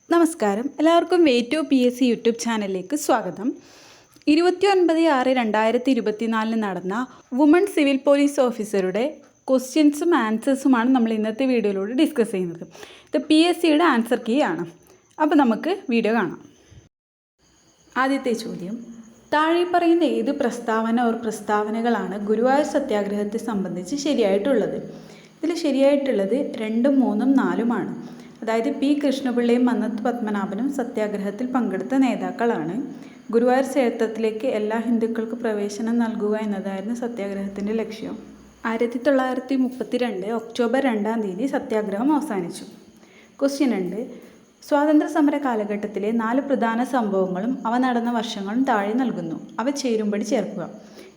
നമസ്കാരം, എല്ലാവർക്കും way to PSC YouTube ചാനലിലേക്ക് സ്വാഗതം. 29/6/2024 നടന്ന വുമൺ സിവിൽ പോലീസ് ഓഫീസറുടെ ക്വസ്റ്റ്യൻസും ആൻസേഴ്സുമാണ് നമ്മൾ ഇന്നത്തെ വീഡിയോയിലൂടെ ഡിസ്കസ് ചെയ്യുന്നത്. ഇത് PSCയുടെ ആൻസർ കീ ആണ്. അപ്പോൾ നമുക്ക് വീഡിയോ കാണാം. ആദ്യത്തെ ചോദ്യം: താഴെ പറയുന്ന ഏത് പ്രസ്താവനകളാണ് ഗുരുവായൂർ സത്യാഗ്രഹത്തെ സംബന്ധിച്ച് ശരിയായിട്ടുള്ളത്? ഇതിൽ ശരിയായിട്ടുള്ളത് 2, 3, 4 അതായത് P. കൃഷ്ണപിള്ളയും മന്നത്ത് പത്മനാഭനും സത്യാഗ്രഹത്തിൽ പങ്കെടുത്ത നേതാക്കളാണ്. ഗുരുവായൂർ ക്ഷേത്രത്തിലേക്ക് എല്ലാ ഹിന്ദുക്കൾക്കും പ്രവേശനം നൽകുക എന്നതായിരുന്നു സത്യാഗ്രഹത്തിൻ്റെ ലക്ഷ്യം. 1932 ഒക്ടോബർ 2 സത്യാഗ്രഹം അവസാനിച്ചു. ക്വസ്റ്റ്യൻ 2: സ്വാതന്ത്ര്യ സമര കാലഘട്ടത്തിലെ 4 പ്രധാന സംഭവങ്ങളും അവ നടന്ന വർഷങ്ങളും താഴെ നൽകുന്നു. അവ ചേരുംപടി ചേർക്കുക.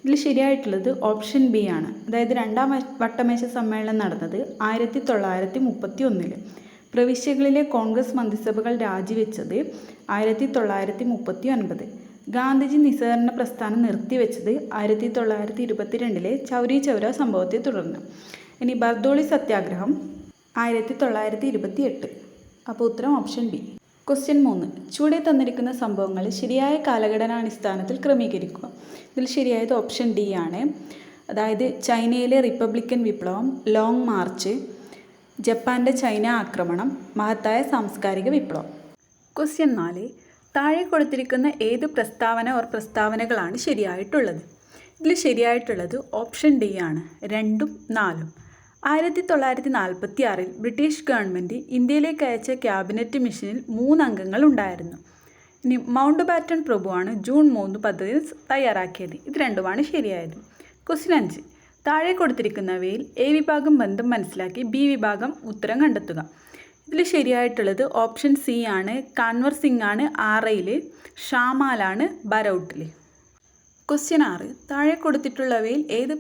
ഇതിൽ ശരിയായിട്ടുള്ളത് ഓപ്ഷൻ ബി ആണ്. അതായത് രണ്ടാം വട്ടമേശ സമ്മേളനം നടന്നത് 1931. പ്രവിശ്യകളിലെ കോൺഗ്രസ് മന്ത്രിസഭകൾ രാജിവെച്ചത് 1939. ഗാന്ധിജി നിസ്സഹകരണ പ്രസ്ഥാനം നിർത്തിവെച്ചത് 1922 ചൗരി ചൗര സംഭവത്തെ തുടർന്ന്. ഇനി ബർദോളി സത്യാഗ്രഹം 1928. അപ്പോൾ ഉത്തരം ഓപ്ഷൻ ബി. ക്വസ്റ്റ്യൻ 3: ചുവടെ തന്നിരിക്കുന്ന സംഭവങ്ങൾ ശരിയായ കാലഘടനാടിസ്ഥാനത്തിൽ ക്രമീകരിക്കുക. ഇതിൽ ശരിയായത് ഓപ്ഷൻ ഡി ആണ്. അതായത് ചൈനയിലെ റിപ്പബ്ലിക്കൻ വിപ്ലവം, ലോങ് മാർച്ച്, ജപ്പാൻ്റെ ചൈന ആക്രമണം, മഹത്തായ സാംസ്കാരിക വിപ്ലവം. ക്വസ്റ്റ്യൻ 4: താഴെ കൊടുത്തിരിക്കുന്ന ഏത് പ്രസ്താവനകളാണ് ശരിയായിട്ടുള്ളത്? ഇതിൽ ശരിയായിട്ടുള്ളത് ഓപ്ഷൻ ഡി ആണ്, 2, 4. 1946 ബ്രിട്ടീഷ് ഗവൺമെൻറ് ഇന്ത്യയിലേക്ക് അയച്ച ക്യാബിനറ്റ് മിഷനിൽ 3 അംഗങ്ങൾ ഉണ്ടായിരുന്നു. ഇനി മൗണ്ട് ബാറ്റൺ പ്രഭുവാണ് ജൂൺ 3 പദ്ധതി തയ്യാറാക്കിയത്. ഇത് രണ്ടുമാണ് ശരിയായത്. ക്വസ്റ്റ്യൻ 5: താഴെ കൊടുത്തിരിക്കുന്നവയിൽ എ വിഭാഗം ബന്ധം മനസ്സിലാക്കി ബി വിഭാഗം ഉത്തരം കണ്ടെത്തുക. ഇതിൽ ശരിയായിട്ടുള്ളത് ഓപ്ഷൻ സി ആണ്. കാൻവർ സിംഗ് ആണ് ആറയിൽ, ഷാമാലാണ് ബരൗട്ടിൽ. ക്വസ്റ്റ്യൻ 6: താഴെ കൊടുത്തിട്ടുള്ളവയിൽ ഏത്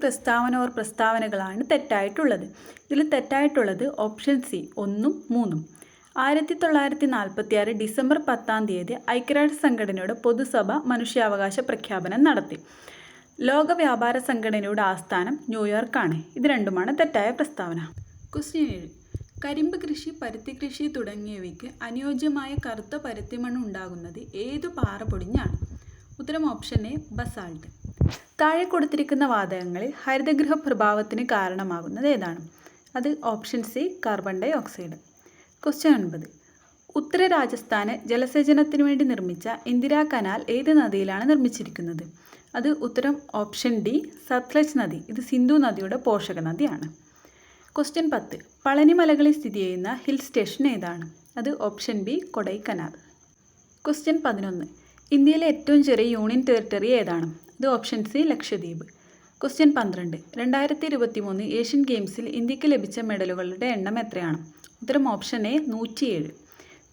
പ്രസ്താവനകളാണ് തെറ്റായിട്ടുള്ളത്? ഇതിൽ തെറ്റായിട്ടുള്ളത് ഓപ്ഷൻ സി 1, 3. 1946 ഡിസംബർ 10 ഐക്യരാഷ്ട്ര സംഘടനയുടെ പൊതുസഭ മനുഷ്യാവകാശ പ്രഖ്യാപനം നടത്തി. ലോക വ്യാപാര സംഘടനയുടെ ആസ്ഥാനം ന്യൂയോർക്കാണ്. ഇത് രണ്ടുമാണ് തെറ്റായ പ്രസ്താവന. ക്വസ്റ്റ്യൻ 7: കരിമ്പ് കൃഷി, പരുത്തി കൃഷി തുടങ്ങിയവയ്ക്ക് അനുയോജ്യമായ കറുത്ത പരുത്തിമണ്ണ് ഉണ്ടാകുന്നത് ഏതു പാറ പൊടിഞ്ഞാണ്? ഉത്തരം ഓപ്ഷൻ എ, ബസാൾട്ട്. താഴെ കൊടുത്തിരിക്കുന്ന വാതകങ്ങളിൽ ഹരിതഗൃഹ പ്രഭാവത്തിന് കാരണമാകുന്നത് ഏതാണ്? അത് ഓപ്ഷൻ സി, കാർബൺ ഡൈ ഓക്സൈഡ്. ക്വസ്റ്റ്യൻ 9: ഉത്തര രാജസ്ഥാന് ജലസേചനത്തിനു വേണ്ടി നിർമ്മിച്ച ഇന്ദിരാ കനാൽ ഏത് നദിയിലാണ് നിർമ്മിച്ചിരിക്കുന്നത്? അത് ഉത്തരം ഓപ്ഷൻ ഡി, സത്ലജ് നദി. ഇത് സിന്ധു നദിയുടെ പോഷക നദിയാണ്. ക്വസ്റ്റ്യൻ 10: പളനിമലകളിൽ സ്ഥിതി ചെയ്യുന്ന ഹിൽ സ്റ്റേഷൻ ഏതാണ്? അത് ഓപ്ഷൻ ബി, കൊടൈക്കനാൽ. ക്വസ്റ്റ്യൻ 11: ഇന്ത്യയിലെ ഏറ്റവും ചെറിയ യൂണിയൻ ടെറിട്ടറി ഏതാണ്? അത് option C, Lakshadweep. Question 12: 2023 Asian ഗെയിംസിൽ ഇന്ത്യക്ക് ലഭിച്ച മെഡലുകളുടെ എണ്ണം എത്രയാണ്? ഉത്തരം ഓപ്ഷൻ എ, 107.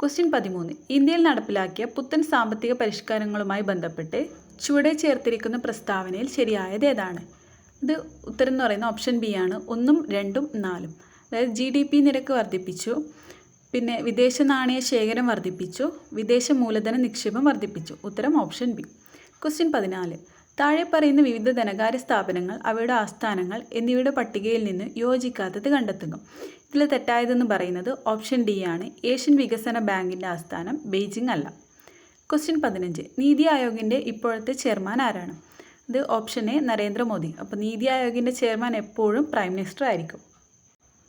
ക്വസ്റ്റ്യൻ 13: ഇന്ത്യയിൽ നടപ്പിലാക്കിയ പുത്തൻ സാമ്പത്തിക പരിഷ്കാരങ്ങളുമായി ബന്ധപ്പെട്ട് ചുവടെ ചേർത്തിരിക്കുന്ന പ്രസ്താവനയിൽ ശരിയായത് ഏതാണ്? ഇത് ഉത്തരം എന്ന് പറയുന്ന ഓപ്ഷൻ ബി ആണ്, 1, 2, 4. അതായത് GDP നിരക്ക് വർദ്ധിപ്പിച്ചു, പിന്നെ വിദേശ നാണയ ശേഖരം വർദ്ധിപ്പിച്ചു, വിദേശ മൂലധന നിക്ഷേപം വർദ്ധിപ്പിച്ചു. ഉത്തരം ഓപ്ഷൻ ബി. ക്വസ്റ്റ്യൻ 14: താഴെ പറയുന്ന വിവിധ ധനകാര്യ സ്ഥാപനങ്ങൾ, അവയുടെ ആസ്ഥാനങ്ങൾ എന്നിവയുടെ പട്ടികയിൽ നിന്ന് യോജിക്കാത്തത് കണ്ടെത്തുക. ഇതിൽ തെറ്റായതെന്ന് പറയുന്നത് ഓപ്ഷൻ ഡി ആണ്. ഏഷ്യൻ വികസന ബാങ്കിൻ്റെ ആസ്ഥാനം ബെയ്ജിംഗ് അല്ല. ക്വസ്റ്റ്യൻ 15: നീതി ആയോഗിൻ്റെ ഇപ്പോഴത്തെ ചെയർമാൻ ആരാണ്? ഇത് ഓപ്ഷൻ എ, നരേന്ദ്രമോദി. അപ്പോൾ നീതി ആയോഗിൻ്റെ ചെയർമാൻ എപ്പോഴും പ്രൈം മിനിസ്റ്റർ ആയിരിക്കും.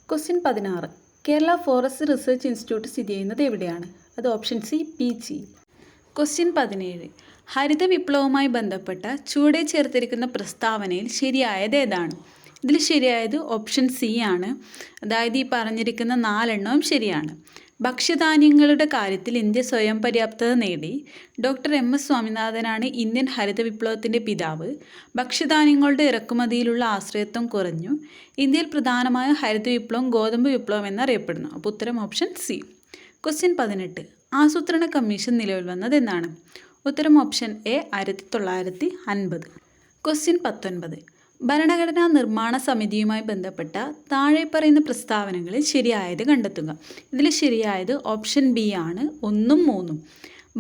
Question 16: Kerala forest research institute സ്ഥിതി ചെയ്യുന്നത് എവിടെയാണ്? അത് ഓപ്ഷൻ സി, പീച്ചി. ക്വസ്റ്റ്യൻ 17: ഹരിത വിപ്ലവവുമായി ബന്ധപ്പെട്ട ചുവടെ ചേർത്തിരിക്കുന്ന പ്രസ്താവനയിൽ ശരിയായത് ഏതാണ്? ഇതിൽ ശരിയായത് ഓപ്ഷൻ സി ആണ്. അതായത് ഈ പറഞ്ഞിരിക്കുന്ന 4 ശരിയാണ്. ഭക്ഷ്യധാന്യങ്ങളുടെ കാര്യത്തിൽ ഇന്ത്യ സ്വയം പര്യാപ്തത നേടി. ഡോക്ടർ MS സ്വാമിനാഥനാണ് ഇന്ത്യൻ ഹരിത വിപ്ലവത്തിൻ്റെ പിതാവ്. ഭക്ഷ്യധാന്യങ്ങളുടെ ഇറക്കുമതിയിലുള്ള ആശ്രയത്വം കുറഞ്ഞു. ഇന്ത്യയിൽ പ്രധാനമായും ഹരിത വിപ്ലവം ഗോതമ്പ് വിപ്ലവം എന്നറിയപ്പെടുന്നു. അപ്പോൾ ഉത്തരം ഓപ്ഷൻ സി. ക്വസ്റ്റ്യൻ 18: ആസൂത്രണ കമ്മീഷൻ നിലവിൽ വന്നത് എന്നാണ്? ഉത്തരം ഓപ്ഷൻ എ, 1950. ക്വസ്റ്റ്യൻ 19: ഭരണഘടനാ നിർമ്മാണ സമിതിയുമായി ബന്ധപ്പെട്ട താഴെ പറയുന്ന പ്രസ്താവനകളിൽ ശരിയായത് കണ്ടെത്തുക. ഇതിൽ ശരിയായത് ഓപ്ഷൻ ബി ആണ്, 1, 3.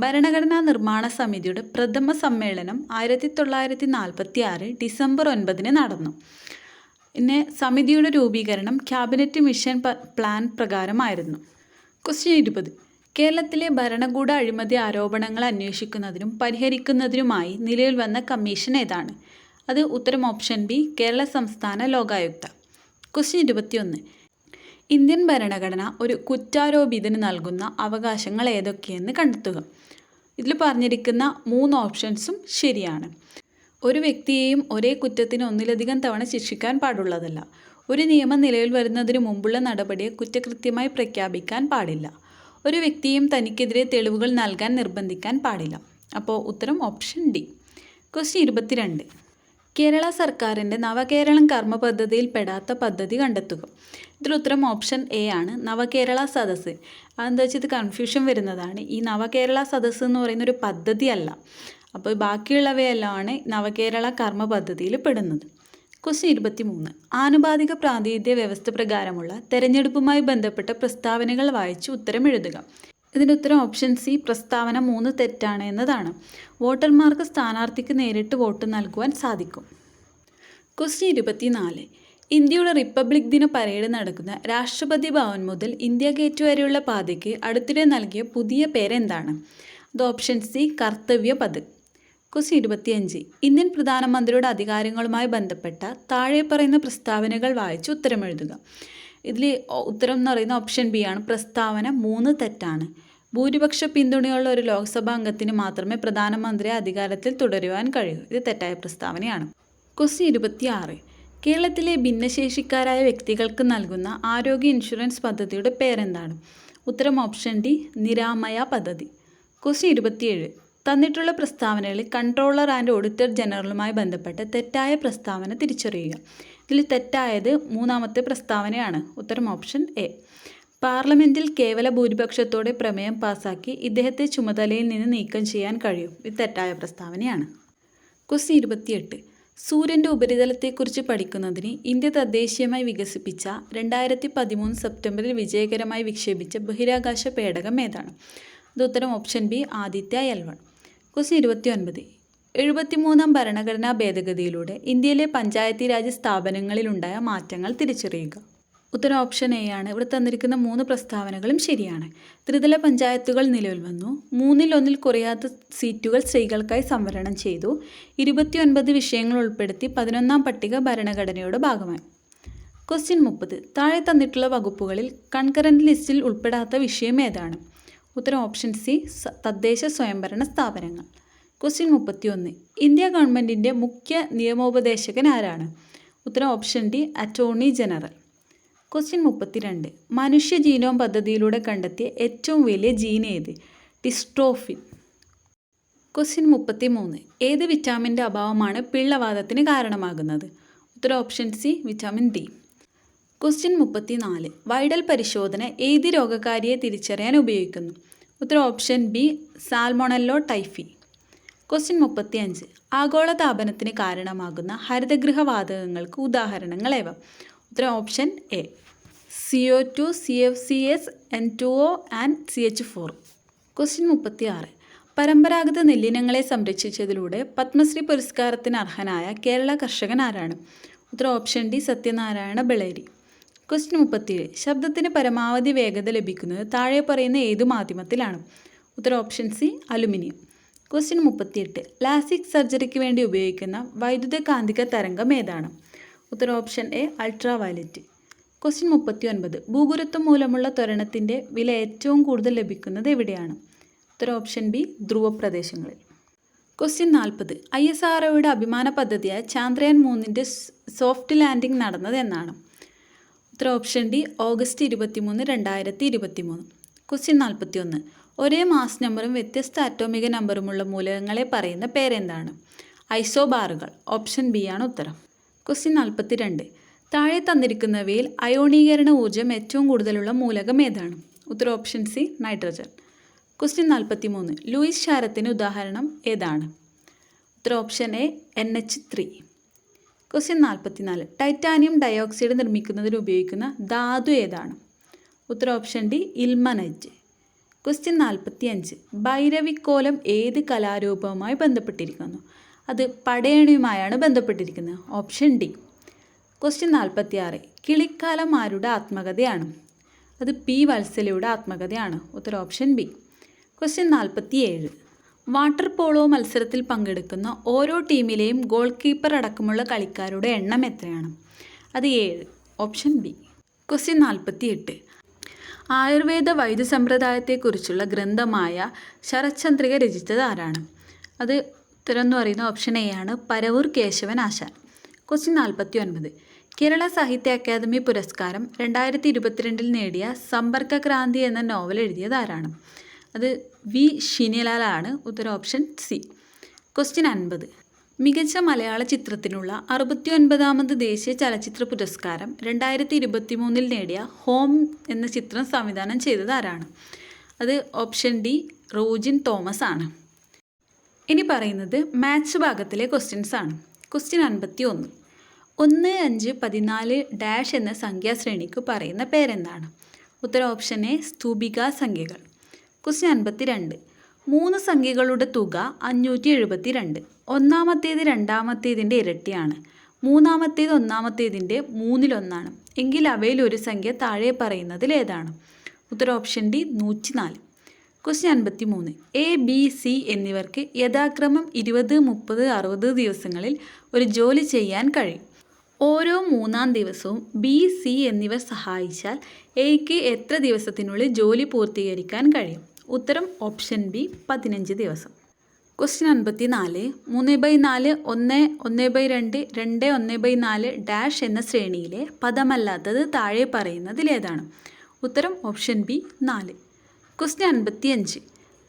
ഭരണഘടനാ നിർമ്മാണ സമിതിയുടെ പ്രഥമ സമ്മേളനം 1946 ഡിസംബർ 9 നടന്നു. പിന്നെ സമിതിയുടെ രൂപീകരണം ക്യാബിനറ്റ് മിഷൻ പ്ലാൻ പ്രകാരമായിരുന്നു. ക്വസ്റ്റ്യൻ 20: കേരളത്തിലെ ഭരണകൂട അഴിമതി ആരോപണങ്ങൾ അന്വേഷിക്കുന്നതിനും പരിഹരിക്കുന്നതിനുമായി നിലവിൽ വന്ന കമ്മീഷൻ ഏതാണ്? അത് ഉത്തരം ഓപ്ഷൻ ബി, കേരള സംസ്ഥാന ലോകായുക്ത. ക്വസ്റ്റ്യൻ 21. ഇന്ത്യൻ ഭരണഘടന ഒരു കുറ്റാരോപിതന് നൽകുന്ന അവകാശങ്ങൾ ഏതൊക്കെയെന്ന് കണ്ടെത്തുക. ഇതിൽ പറഞ്ഞിരിക്കുന്ന 3 ഓപ്ഷൻസും ശരിയാണ്. ഒരു വ്യക്തിയെയും ഒരേ കുറ്റത്തിന് ഒന്നിലധികം തവണ ശിക്ഷിക്കാൻ പാടുള്ളതല്ല. ഒരു നിയമം നിലവിൽ വരുന്നതിന് മുമ്പുള്ള നടപടിയെ കുറ്റകൃത്യമായി പ്രഖ്യാപിക്കാൻ പാടില്ല. ഒരു വ്യക്തിയും തനിക്കെതിരെ തെളിവുകൾ നൽകാൻ നിർബന്ധിക്കാൻ പാടില്ല. അപ്പോൾ ഉത്തരം ഓപ്ഷൻ ഡി. ക്വസ്റ്റ്യൻ 22. കേരള സർക്കാരിൻ്റെ നവകേരളം കർമ്മ പദ്ധതിയിൽ പെടാത്ത പദ്ധതി കണ്ടെത്തുക. ഇതിൽ ഉത്തരം ഓപ്ഷൻ എ ആണ്, നവകേരള സദസ്സ്. അതെന്താ വെച്ചാൽ ഇത് കൺഫ്യൂഷൻ വരുന്നതാണ്. ഈ നവകേരള സദസ്സ് എന്ന് പറയുന്നൊരു പദ്ധതിയല്ല. അപ്പോൾ ബാക്കിയുള്ളവയെല്ലാമാണ് നവകേരള കർമ്മ പദ്ധതിയിൽ പെടുന്നത്. ക്വസ്റ്റ്യൻ 23. ആനുപാതിക പ്രാതിനിധ്യ വ്യവസ്ഥ പ്രകാരമുള്ള തെരഞ്ഞെടുപ്പുമായി ബന്ധപ്പെട്ട പ്രസ്താവനകൾ വായിച്ച് ഉത്തരം എഴുതുക. ഇതിൻ്റെ ഉത്തരം ഓപ്ഷൻ സി, പ്രസ്താവന 3 തെറ്റാണ് എന്നതാണ്. വോട്ടർമാർക്ക് സ്ഥാനാർത്ഥിക്ക് നേരിട്ട് വോട്ട് നൽകുവാൻ സാധിക്കും. ക്വസ്റ്റ്യൻ 24. ഇന്ത്യയുടെ റിപ്പബ്ലിക് ദിന പരേഡ് നടക്കുന്ന രാഷ്ട്രപതി ഭവൻ മുതൽ ഇന്ത്യ ഗേറ്റ് വരെയുള്ള പാതയ്ക്ക് അടുത്തിടെ നൽകിയ പുതിയ പേരെന്താണ്? അത് ഓപ്ഷൻ സി, കർത്തവ്യ പഥ്. ക്വസ്റ്റ്യൻ 25. ഇന്ത്യൻ പ്രധാനമന്ത്രിയുടെ അധികാരങ്ങളുമായി ബന്ധപ്പെട്ട താഴെ പറയുന്ന പ്രസ്താവനകൾ വായിച്ച് ഉത്തരം എഴുതുക. ഇതിൽ ഉത്തരം എന്ന് പറയുന്ന ഓപ്ഷൻ ബി ആണ്, പ്രസ്താവന 3 തെറ്റാണ്. ഭൂരിപക്ഷ പിന്തുണയുള്ള ഒരു ലോക്സഭാ അംഗത്തിന് മാത്രമേ പ്രധാനമന്ത്രിയെ അധികാരത്തിൽ തുടരുവാൻ കഴിയൂ. ഇത് തെറ്റായ പ്രസ്താവനയാണ്. ക്വസ്റ്റ്യൻ 26. കേരളത്തിലെ ഭിന്നശേഷിക്കാരായ വ്യക്തികൾക്ക് നൽകുന്ന ആരോഗ്യ ഇൻഷുറൻസ് പദ്ധതിയുടെ പേരെന്താണ്? ഉത്തരം ഓപ്ഷൻ ഡി, നിരാമയ പദ്ധതി. ക്വസ്റ്റ്യൻ 27. തന്നിട്ടുള്ള പ്രസ്താവനകളിൽ കൺട്രോളർ ആൻഡ് ഓഡിറ്റർ ജനറലുമായി ബന്ധപ്പെട്ട തെറ്റായ പ്രസ്താവന തിരിച്ചറിയുക. ഇതിൽ തെറ്റായത് 3ാമത്തെ പ്രസ്താവനയാണ്. ഉത്തരം ഓപ്ഷൻ എ. പാർലമെൻറ്റിൽ കേവല ഭൂരിപക്ഷത്തോടെ പ്രമേയം പാസാക്കി ഇദ്ദേഹത്തെ ചുമതലയിൽ നിന്ന് നീക്കം ചെയ്യാൻ കഴിയും. ഇത് തെറ്റായ പ്രസ്താവനയാണ്. ക്വസ്റ്റ്യൻ 28. സൂര്യൻ്റെ ഉപരിതലത്തെക്കുറിച്ച് പഠിക്കുന്നതിന് ഇന്ത്യ തദ്ദേശീയമായി വികസിപ്പിച്ച 2013 സെപ്റ്റംബറിൽ വിജയകരമായി വിക്ഷേപിച്ച ബഹിരാകാശ പേടകം ഏതാണ്? ഇത് ഉത്തരം option B, Aditya L1. Question 29. 73ാം ഭരണഘടനാ ഭേദഗതിയിലൂടെ ഇന്ത്യയിലെ പഞ്ചായത്തി രാജ് സ്ഥാപനങ്ങളിലുണ്ടായ മാറ്റങ്ങൾ തിരിച്ചറിയുക. ഉത്തരം ഓപ്ഷൻ എ ആണ്. ഇവിടെ തന്നിരിക്കുന്ന 3 പ്രസ്താവനകളും ശരിയാണ്. ത്രിതല പഞ്ചായത്തുകൾ നിലവിൽ വന്നു. 3-1 കുറയാത്ത സീറ്റുകൾ സ്ത്രീകൾക്കായി സംവരണം ചെയ്തു. 29 വിഷയങ്ങൾ ഉൾപ്പെടുത്തി 11ാം പട്ടിക ഭരണഘടനയുടെ ഭാഗമായി. ക്വസ്റ്റ്യൻ 30. താഴെ തന്നിട്ടുള്ള വകുപ്പുകളിൽ കൺകറന്റ് ലിസ്റ്റിൽ ഉൾപ്പെടാത്ത വിഷയം ഏതാണ്? ഉത്തരം ഓപ്ഷൻ സി, തദ്ദേശ സ്വയംഭരണ സ്ഥാപനങ്ങൾ. ക്വസ്റ്റ്യൻ 31. ഇന്ത്യ ഗവൺമെൻറ്റിൻ്റെ മുഖ്യ നിയമോപദേശകൻ ആരാണ്? ഉത്തരം option D, attorney general. Question 32. മനുഷ്യ ജീനോം പദ്ധതിയിലൂടെ കണ്ടെത്തിയ ഏറ്റവും വലിയ ജീൻ ഏത്? ഡിസ്ട്രോഫിൻ. ക്വസ്റ്റ്യൻ 33. ഏത് വിറ്റാമിൻ്റെ അഭാവമാണ് പിള്ളവാതത്തിന് കാരണമാകുന്നത്? ഉത്തരം option C, vitamin D. Question 34. Widal പരിശോധന ഏത് രോഗകാരിയെ തിരിച്ചറിയാൻ ഉപയോഗിക്കുന്നു? ഉത്തരം ഓപ്ഷൻ ബി, സാൽമോണല്ലോ ടൈഫി. ക്വസ്റ്റ്യൻ 35. ആഗോളതാപനത്തിന് കാരണമാകുന്ന ഹരിതഗൃഹ വാതകങ്ങൾക്ക് ഉദാഹരണങ്ങൾ ഏവ? ഉത്തരം option A, CO2, CFCs, N2O and CH4. Question 36. പരമ്പരാഗത നെല്ലിനങ്ങളെ സംരക്ഷിച്ചതിലൂടെ പത്മശ്രീ പുരസ്കാരത്തിന് അർഹനായ കേരള കർഷകൻ ആരാണ്? ഉത്തരം ഓപ്ഷൻ ഡി, സത്യനാരായണ ബളേരി. ക്വസ്റ്റ്യൻ 37. ശബ്ദത്തിന് പരമാവധി വേഗത ലഭിക്കുന്നത് താഴെ പറയുന്ന ഏതു മാധ്യമത്തിലാണ്? ഉത്തരം option C, aluminium. Question 38. LASIK സർജറിക്ക് വേണ്ടി ഉപയോഗിക്കുന്ന വൈദ്യുത കാന്തിക തരംഗം ഏതാണ്? ഉത്തരം option A, ultra violet. Question 39. ഭൂഗുരുത്വം മൂലമുള്ള ത്വരണത്തിൻ്റെ വില ഏറ്റവും കൂടുതൽ ലഭിക്കുന്നത് എവിടെയാണ്? ഉത്തരം ഓപ്ഷൻ ബി, ധ്രുവ പ്രദേശങ്ങളിൽ. ക്വസ്റ്റ്യൻ 40. ISROയുടെ അഭിമാന പദ്ധതിയായ ചാന്ദ്രയാൻ 3ൻ്റെ സോഫ്റ്റ് ലാൻഡിംഗ് നടന്നത് എന്നാണ്? ഉത്തരം ഓപ്ഷൻ ഡി, ഓഗസ്റ്റ് 23, 2023. ക്വസ്റ്റ്യൻ 41. ഒരേ മാസ് നമ്പറും വ്യത്യസ്ത അറ്റോമിക നമ്പറുമുള്ള മൂലകങ്ങളെ പറയുന്ന പേരെന്താണ്? ഐസോബാറുകൾ. ഓപ്ഷൻ ബി ആണ് ഉത്തരം. ക്വസ്റ്റ്യൻ 42. താഴെ തന്നിരിക്കുന്നവയിൽ അയോണീകരണ ഊർജ്ജം ഏറ്റവും കൂടുതലുള്ള മൂലകം ഏതാണ്? ഉത്തരം option C, nitrogen. Question 43. Lewis ക്ഷാരത്തിന് ഉദാഹരണം ഏതാണ്? ഉത്തരം option A, NH3. Question 44. Titanium dioxide നിർമ്മിക്കുന്നതിന് ഉപയോഗിക്കുന്ന ധാതു ഏതാണ്? ഉത്തരം ഓപ്ഷൻ ഡി, ഇൽമനൈറ്റ്. ക്വസ്റ്റ്യൻ 45. ഭൈരവിക്കോലം ഏത് കലാരൂപവുമായി ബന്ധപ്പെട്ടിരിക്കുന്നു? അത് പടയണിയുമായാണ് ബന്ധപ്പെട്ടിരിക്കുന്നത്. Option D. ക്വസ്റ്റ്യൻ 46. കിളിക്കാലം ആരുടെ ആത്മകഥയാണ്? അത് പി വത്സലയുടെ ആത്മകഥയാണ്. ഉത്തരം option B. Question 47. Water polo മത്സരത്തിൽ പങ്കെടുക്കുന്ന ഓരോ ടീമിലെയും ഗോൾ കീപ്പർ അടക്കമുള്ള കളിക്കാരുടെ എണ്ണം എത്രയാണ്? അത് 7. Option B. Question 48. Ayurveda വൈദ്യസമ്പ്രദായത്തെക്കുറിച്ചുള്ള ഗ്രന്ഥമായ Sharatchandrika രചിച്ചത് ആരാണ്? അത് ഉത്തരം എന്ന് പറയുന്ന ഓപ്ഷൻ എ ആണ്, പരവൂർ കേശവൻ ആശാൻ. ക്വസ്റ്റ്യൻ 49. കേരള സാഹിത്യ അക്കാദമി പുരസ്കാരം 2022 നേടിയ സമ്പർക്കക്രാന്തി എന്ന നോവൽ എഴുതിയത് ആരാണ്? അത് വി ഷിനിലാലാണ്. ഉത്തരം ഓപ്ഷൻ സി. ക്വസ്റ്റ്യൻ 50. മികച്ച മലയാള ചിത്രത്തിനുള്ള 69ാമത് ദേശീയ ചലച്ചിത്ര പുരസ്കാരം 2023 നേടിയ ഹോം എന്ന ചിത്രം സംവിധാനം ചെയ്തത് ആരാണ്? അത് ഓപ്ഷൻ ഡി, റോജിൻ തോമസ് ആണ്. ഇനി പറയുന്നത് മാത്സ് ഭാഗത്തിലെ ക്വസ്റ്റ്യൻസ് ആണ്. ക്വസ്റ്റ്യൻ 51. 1, 5, 14 ഡാഷ് എന്ന സംഖ്യാശ്രേണിക്ക് പറയുന്ന പേരെന്താണ്? ഉത്തരം ഓപ്ഷൻ എ, സ്തൂപികാ സംഖ്യകൾ. ക്വസ്റ്റ്യൻ 52. 3 സംഖ്യകളുടെ തുക 572. ഒന്നാമത്തേത് രണ്ടാമത്തേതിൻ്റെ ഇരട്ടിയാണ്. മൂന്നാമത്തേത് ഒന്നാമത്തേതിൻ്റെ 3/1 എങ്കിൽ അവയിൽ ഒരു സംഖ്യ താഴെ പറയുന്നതിൽ ഏതാണ്? ഉത്തരം option D, 104. Question 53. A, B, C എന്നിവർക്ക് യഥാക്രമം 20, 30, 60 ദിവസങ്ങളിൽ ഒരു ജോലി ചെയ്യാൻ കഴിയും. ഓരോ 3-ാം ദിവസവും ബി, സി എന്നിവർ സഹായിച്ചാൽ എയ്ക്ക് എത്ര ദിവസത്തിനുള്ളിൽ ജോലി പൂർത്തീകരിക്കാൻ കഴിയും? ഉത്തരം ഓപ്ഷൻ ബി, 15 ദിവസം. ക്വസ്റ്റ്യൻ 54. 3/4, 1, 1/2, 2, 1/4 ഡാഷ് എന്ന ശ്രേണിയിലെ പദമല്ലാത്തത് താഴെ പറയുന്നതിൽ ഏതാണ്? ഉത്തരം option B, 4. Question 55.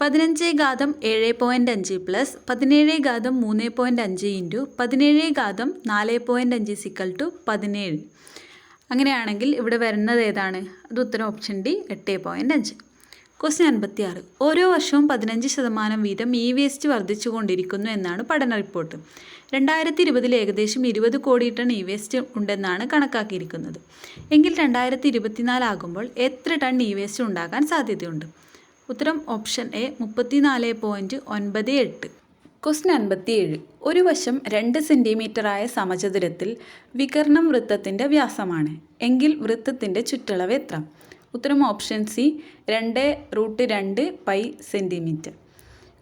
15 ഘാതം 7.5 plus 17 ഘാതം 3.5 into 17 ഘാതം 4.5 = 17. അങ്ങനെയാണെങ്കിൽ ഇവിടെ വരുന്നത് ഏതാണ്? അത് ഉത്തരം ഓപ്ഷൻ ഡി, 8.5. ക്വസ്റ്റ്യൻ 56. ഓരോ വർഷവും 15% വീതം ഇ വേസ്റ്റ് വർദ്ധിച്ചു കൊണ്ടിരിക്കുന്നു എന്നാണ് പഠന റിപ്പോർട്ട്. 2020 ഏകദേശം 20 കോടി ടൺ ഇ വേസ്റ്റ് ഉണ്ടെന്നാണ് കണക്കാക്കിയിരിക്കുന്നത്. എങ്കിൽ 2024 ആകുമ്പോൾ എത്ര ടൺ ഇ വേസ്റ്റ് ഉണ്ടാകാൻ സാധ്യതയുണ്ട്? ഉത്തരം ഓപ്ഷൻ എ, 34.98. ക്വസ്റ്റ്യൻ 57. ഒരു വശം 2 സെൻറ്റിമീറ്ററായ സമചതുരത്തിൽ വികർണം വൃത്തത്തിൻ്റെ വ്യാസമാണ് എങ്കിൽ വൃത്തത്തിൻ്റെ ചുറ്റളവ് എത്ര? ഉത്തരം option C, 2√2 pi centimetre.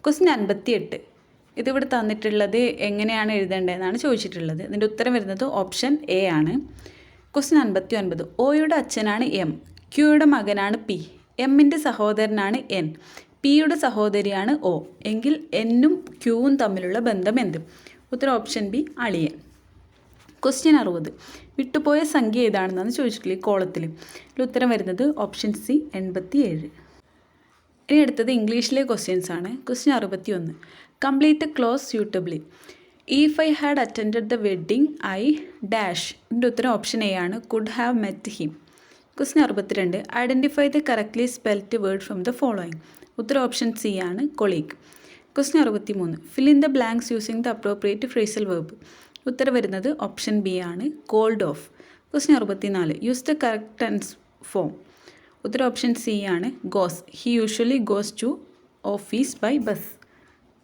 Question 58. ഇതിവിടെ തന്നിട്ടുള്ളത് എങ്ങനെയാണ് എഴുതേണ്ടതെന്നാണ് ചോദിച്ചിട്ടുള്ളത്. ഇതിൻ്റെ ഉത്തരം വരുന്നത് ഓപ്ഷൻ എ ആണ്. ക്വസ്റ്റ്യൻ 59. ഒയുടെ അച്ഛനാണ് എം, ക്യൂയുടെ മകനാണ് പി, എമ്മിൻ്റെ സഹോദരനാണ് എൻ, പിയുടെ സഹോദരിയാണ് ഒ എങ്കിൽ എന്നും ക്യൂവും തമ്മിലുള്ള ബന്ധം എന്ത്? ഉത്തരം ഓപ്ഷൻ ബി, അളിയൻ. ക്വസ്റ്റ്യൻ 60. വിട്ടുപോയ സംഖ്യ ഏതാണെന്നാണ് ചോദിച്ചിട്ടുള്ളത് ഈ കോളത്തിൽ. ഇതിൽ ഉത്തരം വരുന്നത് ഓപ്ഷൻ സി, 87. ഇനി അടുത്തത് ഇംഗ്ലീഷിലെ ക്വസ്റ്റ്യൻസ് ആണ്. Question 61. Complete a clause suitably. If I had attended the wedding I dash. ഇതിൻ്റെ ഉത്തരം ഓപ്ഷൻ എ ആണ്, could have met him. Question 62. Identify the correctly spelt word from the following. ഉത്തരം option C ആണ്, colleague. Question 63. Fill in the blanks using the appropriate phrasal verb. ഉത്തരം വരുന്നത് option B ആണ്, called off. Question 64. Use the correct tense form. ഉത്തരം option C ആണ്, goes. He usually goes to office by bus.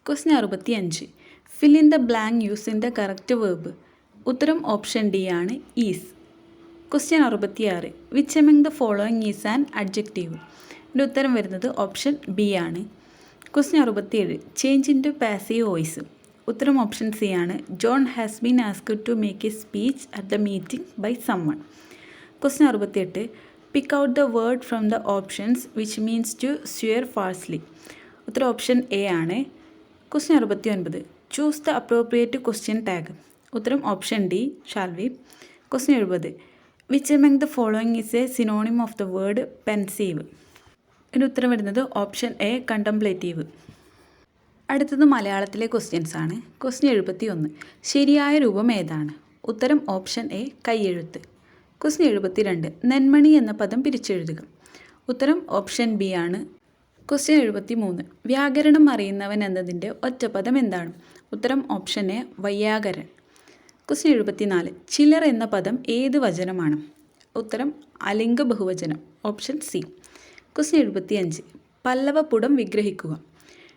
Question 65. Fill in the blank using the correct verb. ഉത്തരം option D ആണ്, is. Question 66. Which among the following is an adjective. ഇതിൻ്റെ ഉത്തരം വരുന്നത് option B ആണ്. Question 67. Change into passive voice. ഉത്തരം option C ആണ്, John has been asked to make a speech at the meeting by someone. Question 68. Pick out the word from the options which means to swear falsely. ഉത്തരം option A ആണ്. Question 69. Choose the appropriate question tag. ഉത്തരം option D, shall we. Question 70. Which among the following is a synonym of the word pensive. ഇതിൻ്റെ ഉത്തരം വരുന്നത് option A, contemplative. അടുത്തത് മലയാളത്തിലെ questions ആണ്. Question 71. ശരിയായ രൂപം ഏതാണ്? ഉത്തരം ഓപ്ഷൻ എ, കൈയെഴുത്ത്. ക്വസ്റ്റ്യൻ 72. നെന്മണി എന്ന പദം പിരിച്ചെഴുതുക. ഉത്തരം ഓപ്ഷൻ ബി ആണ്. ക്വസ്റ്റ്യൻ 73. വ്യാകരണം അറിയുന്നവൻ എന്നതിൻ്റെ ഒറ്റപ്പദം എന്താണ്? ഉത്തരം ഓപ്ഷൻ എ, വൈയാകരൻ. ക്വസ്റ്റ്യൻ 74. ചിലർ എന്ന പദം ഏത് വചനമാണ്? ഉത്തരം അലിംഗ ബഹുവചനം, ഓപ്ഷൻ സി. ക്വസ്റ്റ്യൻ 75. പല്ലവപുടം വിഗ്രഹിക്കുക.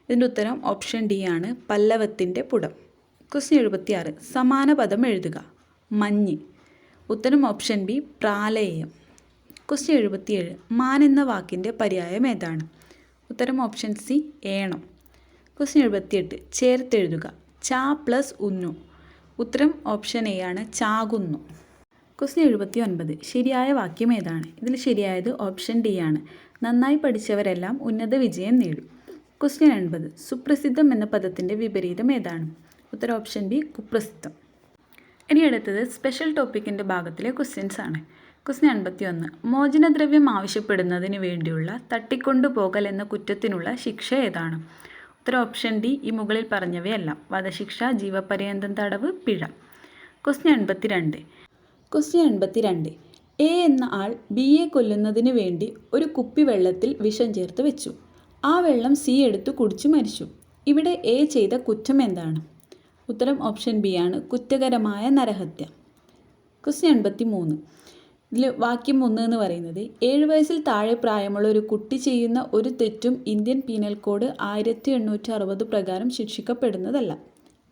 ഇതിൻ്റെ ഉത്തരം ഓപ്ഷൻ ഡി ആണ്, പല്ലവത്തിൻ്റെ പുടം. ക്വസ്റ്റ്യൻ 76. സമാന പദം എഴുതുക. മഞ്ഞ്. ഉത്തരം ഓപ്ഷൻ ബി, പ്രാലേയം. ക്വസ്റ്റ്യൻ 77. മാൻ എന്ന വാക്കിൻ്റെ പര്യായം ഏതാണ്? ഉത്തരം ഓപ്ഷൻ സി ഏണം. ക്വസ്റ്റ്യൻ 78. ചേർത്തെഴുതുക. ചാ പ്ലസ് ഉന്നു. ഉത്തരം ഓപ്ഷൻ എ ആണ് ചാകുന്നു. ക്വസ്റ്റ്യൻ 79. ശരിയായ വാക്യം ഏതാണ്? ഇതിൽ ശരിയായത് ഓപ്ഷൻ ഡി ആണ്. നന്നായി പഠിച്ചവരെല്ലാം ഉന്നത വിജയം നേടും. ക്വസ്റ്റ്യൻ 80. സുപ്രസിദ്ധം എന്ന പദത്തിൻ്റെ വിപരീതം ഏതാണ്? ഉത്തരം ഓപ്ഷൻ ബി കുപ്രസിദ്ധം. ഇനി അടുത്തത് സ്പെഷ്യൽ ടോപ്പിക്കിൻ്റെ ഭാഗത്തിലെ ക്വസ്റ്റ്യൻസ് ആണ്. ക്വസ്റ്റ്യൻ 81. മോചനദ്രവ്യം ആവശ്യപ്പെടുന്നതിന് വേണ്ടിയുള്ള തട്ടിക്കൊണ്ടുപോകൽ എന്ന കുറ്റത്തിനുള്ള ശിക്ഷ ഏതാണ്? ഉത്തരം ഓപ്ഷൻ ഡി ഈ മുകളിൽ പറഞ്ഞവയെല്ലാം. വധശിക്ഷ, ജീവപര്യന്തം തടവ്, പിഴ. ക്വസ്റ്റ്യൻ 82. ക്വസ്റ്റ്യൻ 82. എ എന്ന ആൾ ബിയെ കൊല്ലുന്നതിന് വേണ്ടി ഒരു കുപ്പി വെള്ളത്തിൽ വിഷം ചേർത്ത് വെച്ചു. ആ വെള്ളം സി എടുത്തു കുടിച്ചു മരിച്ചു. ഇവിടെ എ ചെയ്ത കുറ്റം എന്താണ്? ഉത്തരം ഓപ്ഷൻ ബി ആണ് കുറ്റകരമായ നരഹത്യ. ക്വസ്റ്റ്യൻ 83. ഇതിൽ വാക്യം 1 എന്ന് പറയുന്നത് 7 വയസ്സിൽ താഴെ പ്രായമുള്ള ഒരു കുട്ടി ചെയ്യുന്ന ഒരു തെറ്റും ഇന്ത്യൻ പീനൽ കോഡ് 1860 പ്രകാരം ശിക്ഷിക്കപ്പെടുന്നതല്ല.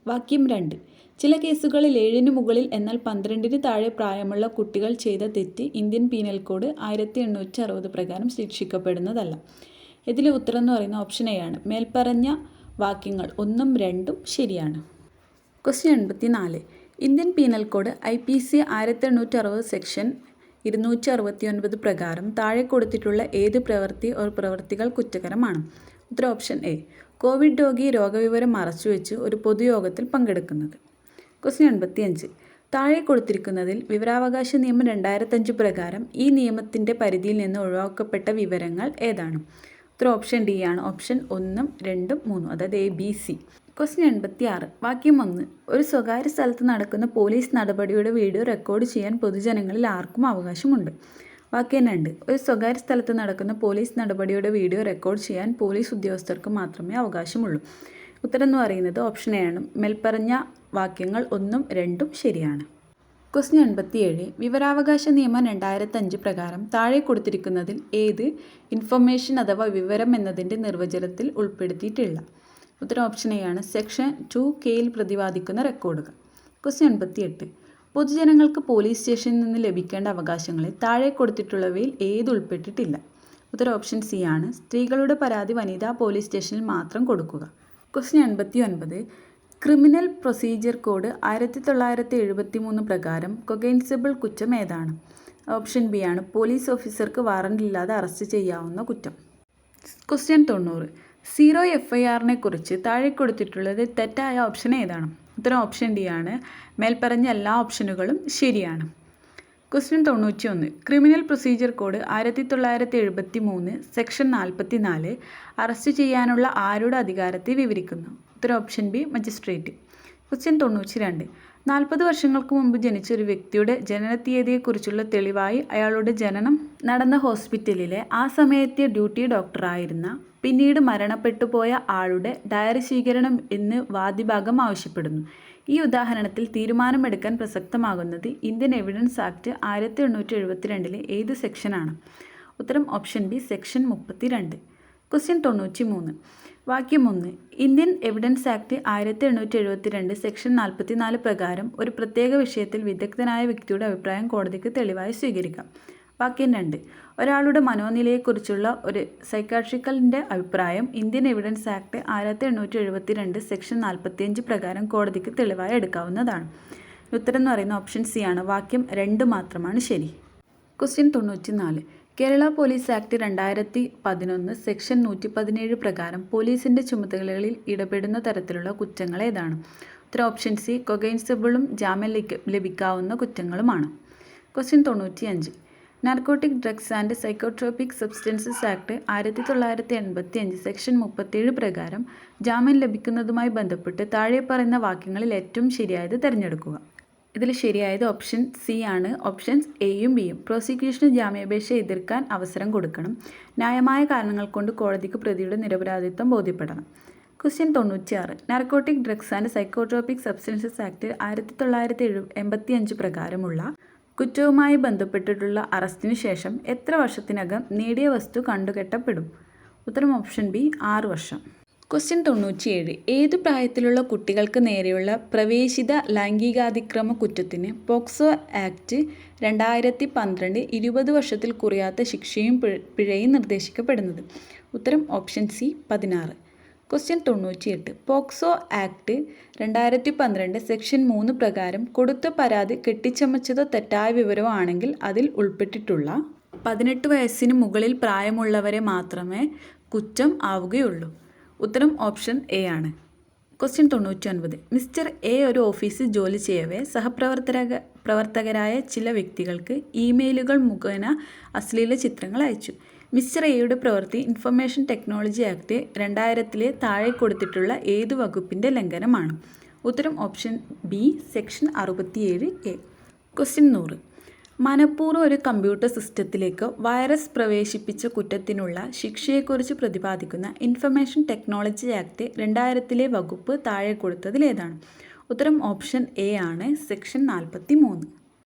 വാക്യം 2. ചില കേസുകളിൽ 7 മുകളിൽ എന്നാൽ 12 താഴെ പ്രായമുള്ള കുട്ടികൾ ചെയ്ത തെറ്റ് ഇന്ത്യൻ പീനൽ കോഡ് 1860 പ്രകാരം ശിക്ഷിക്കപ്പെടുന്നതല്ല. ഇതിലെ ഉത്തരം എന്ന് പറയുന്ന ഓപ്ഷൻ എ ആണ്. മേൽപ്പറഞ്ഞ വാക്യങ്ങൾ 1ഉം 2ഉം ശരിയാണ്. Question 84. Indian penal code IPC 1860 section 269 പ്രകാരം താഴെ കൊടുത്തിട്ടുള്ള ഏത് പ്രവൃത്തി പ്രവൃത്തികൾ കുറ്റകരമാണ്? ഉത്തരം ഓപ്ഷൻ എ. കോവിഡ് രോഗി രോഗവിവരം മറച്ചുവെച്ച് ഒരു പൊതുയോഗത്തിൽ പങ്കെടുക്കുന്നത്. ക്വസ്റ്റ്യൻ 85. താഴെ കൊടുത്തിരിക്കുന്നതിൽ വിവരാവകാശ നിയമം 2005 പ്രകാരം ഈ നിയമത്തിൻ്റെ പരിധിയിൽ നിന്ന് ഒഴിവാക്കപ്പെട്ട വിവരങ്ങൾ ഏതാണ്? ഉത്തരം ഓപ്ഷൻ ഡി ആണ്. ഓപ്ഷൻ 1ഉം 2ഉം 3ഉം അതായത് ABC. ക്വസ്റ്റ്യൻ 86. വാക്യം 1. ഒരു സ്വകാര്യ സ്ഥലത്ത് നടക്കുന്ന പോലീസ് നടപടിയുടെ വീഡിയോ റെക്കോർഡ് ചെയ്യാൻ പൊതുജനങ്ങളിൽ ആർക്കും അവകാശമുണ്ട്. വാക്യം 2. ഒരു സ്വകാര്യ സ്ഥലത്ത് നടക്കുന്ന പോലീസ് നടപടിയുടെ വീഡിയോ റെക്കോർഡ് ചെയ്യാൻ പോലീസ് ഉദ്യോഗസ്ഥർക്ക് മാത്രമേ അവകാശമുള്ളൂ. ഉത്തരം എന്ന് പറയുന്നത് ഓപ്ഷൻ എ ആണ്. മേൽപ്പറഞ്ഞ വാക്യങ്ങൾ 1ഉം 2ഉം ശരിയാണ്. ക്വസ്റ്റ്യൻ 87. വിവരാവകാശ നിയമം 2005 പ്രകാരം താഴെ കൊടുത്തിരിക്കുന്നതിൽ ഏത് ഇൻഫർമേഷൻ അഥവാ വിവരം എന്നതിൻ്റെ നിർവചനത്തിൽ ഉൾപ്പെടുത്തിയിട്ടില്ല? ഉത്തരം ഓപ്ഷൻ എ ആണ്. സെക്ഷൻ 2Kയിൽ പ്രതിപാദിക്കുന്ന റെക്കോർഡുകൾ. ക്വസ്റ്റ്യൻ 88. പൊതുജനങ്ങൾക്ക് പോലീസ് സ്റ്റേഷനിൽ നിന്ന് ലഭിക്കേണ്ട അവകാശങ്ങളിൽ താഴെ കൊടുത്തിട്ടുള്ളവയിൽ ഏത് ഉൾപ്പെട്ടിട്ടില്ല? ഉത്തരം ഓപ്ഷൻ സി ആണ്. സ്ത്രീകളുടെ പരാതി വനിതാ പോലീസ് സ്റ്റേഷനിൽ മാത്രം കൊടുക്കുക. ക്വസ്റ്റ്യൻ 89. ക്രിമിനൽ പ്രൊസീജിയർ കോഡ് 1973 പ്രകാരം കൊഗൈൻസിബിൾ കുറ്റം ഏതാണ്? ഓപ്ഷൻ ബി ആണ്. പോലീസ് ഓഫീസർക്ക് വാറണ്ട് ഇല്ലാതെ അറസ്റ്റ് ചെയ്യാവുന്ന കുറ്റം. ക്വസ്റ്റ്യൻ 90. 0 FIRനെ കുറിച്ച് താഴെ കൊടുത്തിട്ടുള്ളത് തെറ്റായ ഓപ്ഷൻ ഏതാണ്? ഉത്തരം ഓപ്ഷൻ ഡി ആണ്. മേൽപ്പറഞ്ഞ എല്ലാ ഓപ്ഷനുകളും ശരിയാണ്. Question 91. Criminal procedure code 1973 section 44 arrest ചെയ്യാനുള്ള ആരുടെ അധികാരത്തെ വിവരിക്കുന്നു? ഉത്തരം ഓപ്ഷൻ ബി മജിസ്ട്രേറ്റ്. ക്വസ്റ്റ്യൻ 92. 40 വർഷങ്ങൾക്ക് മുമ്പ് ജനിച്ച ഒരു വ്യക്തിയുടെ ജനനത്തീയതിയെക്കുറിച്ചുള്ള തെളിവായി അയാളുടെ ജനനം നടന്ന ഹോസ്പിറ്റലിലെ ആ സമയത്തെ ഡ്യൂട്ടി ഡോക്ടറായിരുന്ന പിന്നീട് മരണപ്പെട്ടുപോയ ആളുടെ ഡയറി സ്വീകരണം എന്ന് വാദിഭാഗം ആവശ്യപ്പെടുന്നു. ഈ ഉദാഹരണത്തിൽ തീരുമാനമെടുക്കാൻ പ്രസക്തമാകുന്നത് ഇന്ത്യൻ എവിഡൻസ് ആക്ട് 1872 ഏത് സെക്ഷനാണ്? ഉത്തരം ഓപ്ഷൻ ബി സെക്ഷൻ 32. ക്വസ്റ്റ്യൻ 93. വാക്യം 1. ഇന്ത്യൻ എവിഡൻസ് ആക്ട് 1872 സെക്ഷൻ 44 പ്രകാരം ഒരു പ്രത്യേക വിഷയത്തിൽ വിദഗ്ധനായ വ്യക്തിയുടെ അഭിപ്രായം കോടതിക്ക് തെളിവായി സ്വീകരിക്കാം. വാക്യം 2. ഒരാളുടെ മനോനിലയെക്കുറിച്ചുള്ള ഒരു സൈക്കാട്രിക്കലിൻ്റെ അഭിപ്രായം ഇന്ത്യൻ എവിഡൻസ് ആക്ട് 1872 സെക്ഷൻ 45 പ്രകാരം കോടതിക്ക് തെളിവായി എടുക്കാവുന്നതാണ്. ഉത്തരം എന്ന് പറയുന്ന ഓപ്ഷൻ സി ആണ്. വാക്യം 2 മാത്രമാണ് ശരി. Question 94. Kerala police act 2011 section 117 പ്രകാരം പോലീസിൻ്റെ ചുമതലകളിൽ ഇടപെടുന്ന തരത്തിലുള്ള കുറ്റങ്ങൾ ഏതാണ്? ഉത്തരം ഓപ്ഷൻ സി കൊഗൈൻസിബിളും ജാമ്യം ലഭിക്കാവുന്ന കുറ്റങ്ങളുമാണ്. Question 95. Narcotic drugs and psychotropic substances act 1985 section 37 പ്രകാരം ജാമ്യം ലഭിക്കുന്നതുമായി ബന്ധപ്പെട്ട് താഴെ പറയുന്ന വാക്യങ്ങളിൽ ഏറ്റവും ശരിയായത് തിരഞ്ഞെടുക്കുക. ഇതിൽ ശരിയായത് ഓപ്ഷൻ സി ആണ്. ഓപ്ഷൻസ് എയും ബിയും. പ്രോസിക്യൂഷന് ജാമ്യാപേക്ഷ എതിർക്കാൻ അവസരം കൊടുക്കണം. ന്യായമായ കാരണങ്ങൾ കൊണ്ട് കോടതിക്ക് പ്രതിയുടെ നിരപരാധിത്വം ബോധ്യപ്പെടണം. Question 96. Narcotic drugs and psychotropic substances act 1985 പ്രകാരമുള്ള കുറ്റവുമായി ബന്ധപ്പെട്ടിട്ടുള്ള അറസ്റ്റിന് ശേഷം എത്ര വർഷത്തിനകം നേടിയ വസ്തു കണ്ടുകെട്ടപ്പെടും? ഉത്തരം ഓപ്ഷൻ ബി 6 വർഷം. ക്വസ്റ്റ്യൻ 97. ഏതു പ്രായത്തിലുള്ള കുട്ടികൾക്ക് നേരെയുള്ള പ്രവേശിത ലൈംഗികാതിക്രമ കുറ്റത്തിന് പോക്സോ ആക്ട് 2012 20 വർഷത്തിൽ കുറയാത്ത ശിക്ഷയും പിഴയും നിർദ്ദേശിക്കപ്പെടുന്നത്? ഉത്തരം option C 16. Question 98. POCSO act 2012 section 3 പ്രകാരം കൊടുത്ത പരാതി കെട്ടിച്ചമച്ചതോ തെറ്റായ വിവരമോ ആണെങ്കിൽ അതിൽ ഉൾപ്പെട്ടിട്ടുള്ള 18 വയസ്സിന് മുകളിൽ പ്രായമുള്ളവരെ മാത്രമേ കുറ്റം ആവുകയുള്ളൂ. ഉത്തരം ഓപ്ഷൻ എ ആണ്. ക്വസ്റ്റ്യൻ 99. മിസ്റ്റർ എ ഒരു ഓഫീസിൽ ജോലി ചെയ്യവേ പ്രവർത്തകരായ ചില വ്യക്തികൾക്ക് ഇമെയിലുകൾ മുഖേന അശ്ലീല ചിത്രങ്ങൾ അയച്ചു. മിസ്റ്റർ എയുടെ പ്രവൃത്തി ഇൻഫർമേഷൻ ടെക്നോളജി ആക്ട് 2000 താഴെ കൊടുത്തിട്ടുള്ള ഏതു വകുപ്പിൻ്റെ ലംഘനമാണ്? ഉത്തരം option B section 67A. Question 100. മനഃപൂർവ്വം ഒരു കമ്പ്യൂട്ടർ സിസ്റ്റത്തിലേക്ക് വൈറസ് പ്രവേശിപ്പിച്ച കുറ്റത്തിനുള്ള ശിക്ഷയെക്കുറിച്ച് പ്രതിപാദിക്കുന്ന ഇൻഫർമേഷൻ ടെക്നോളജി ആക്ട് 2000 വകുപ്പ് താഴെ കൊടുത്തതിലേതാണ്? ഉത്തരം ഓപ്ഷൻ എ ആണ് സെക്ഷൻ 43.